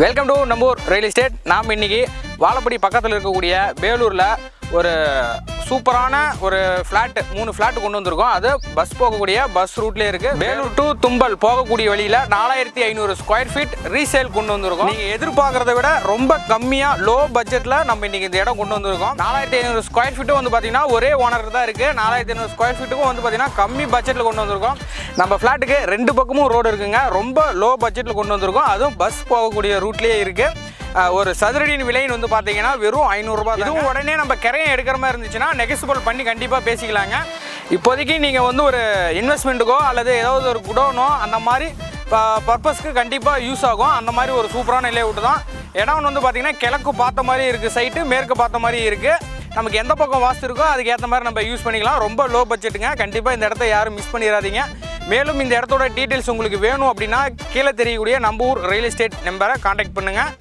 Welcome to Nambur real estate. நாம் இன்னைக்கு வாழப்படி பக்கத்தில் இருக்கக்கூடிய வேலூரில் ஒரு சூப்பரான ஒரு ஃப்ளாட் 3 ஃப்ளாட் கொண்டு வந்திருக்கோம். அது பஸ் போகக்கூடிய பஸ் ரூட்லேயே இருக்குது. வேலூர் டு தும்பல் போகக்கூடிய வழியில் 4500 ஸ்கொயர் ஃபீட் ரீசேல் கொண்டு வந்திருக்கோம். நீங்கள் எதிர்பார்க்குறத விட ரொம்ப கம்மியாக லோ பட்ஜெட்டில் நம்ம இன்றைக்கி இந்த இடம் கொண்டு வந்திருக்கோம். 4500 ஸ்கொயர் ஃபீட்டும் வந்து பார்த்திங்கன்னா ஒரே ஓனர் தான் இருக்குது. 4500 ஸ்கொயர் ஃபீட்டுக்கும் வந்து பார்த்திங்கன்னா கம்மி பட்ஜெட்டில் கொண்டு வந்திருக்கோம். நம்ம ஃப்ளாட்டுக்கு 2 பக்கமும் ரோடு இருக்குங்க. ரொம்ப லோ பட்ஜெட்டில் கொண்டு வந்திருக்கோம். அதுவும் பஸ் போகக்கூடிய ரூட்லேயே இருக்குது. ஒரு சதுரடியின் விலைன்னு வந்து பார்த்தீங்கன்னா வெறும் 500 ரூபாய். இதுவும் உடனே நம்ம கிரையம் எடுக்கிற மாதிரி இருந்துச்சுன்னா நெகசிபிள் பண்ணி கண்டிப்பாக பேசிக்கலாங்க. இப்போதைக்கு நீங்கள் வந்து ஒரு இன்வெஸ்ட்மெண்ட்டுக்கோ அல்லது ஏதாவது ஒரு குடோனோ அந்த மாதிரி பர்பஸ்க்கு கண்டிப்பாக யூஸ் ஆகும். அந்த மாதிரி ஒரு சூப்பரான லேஅவுட் தான். இடம் வந்து பார்த்திங்கன்னா கிழக்கு பார்த்த மாதிரி இருக்குது, சைட்டு மேற்கு பார்த்த மாதிரி இருக்குது. நமக்கு எந்த பக்கம் வாஸ்து இருக்கோ அதுக்கேற்ற மாதிரி நம்ம யூஸ் பண்ணிக்கலாம். ரொம்ப லோ பட்ஜெட்டுங்க. கண்டிப்பாக இந்த இடத்த யாரும் மிஸ் பண்ணிடாதீங்க. மேலும் இந்த இடத்தோட டீட்டெயில்ஸ் உங்களுக்கு வேணும் அப்படின்னா கீழே தெரியக்கூடிய நம்பூர் ரியல் எஸ்டேட் நம்பரை கான்டாக்ட் பண்ணுங்கள்.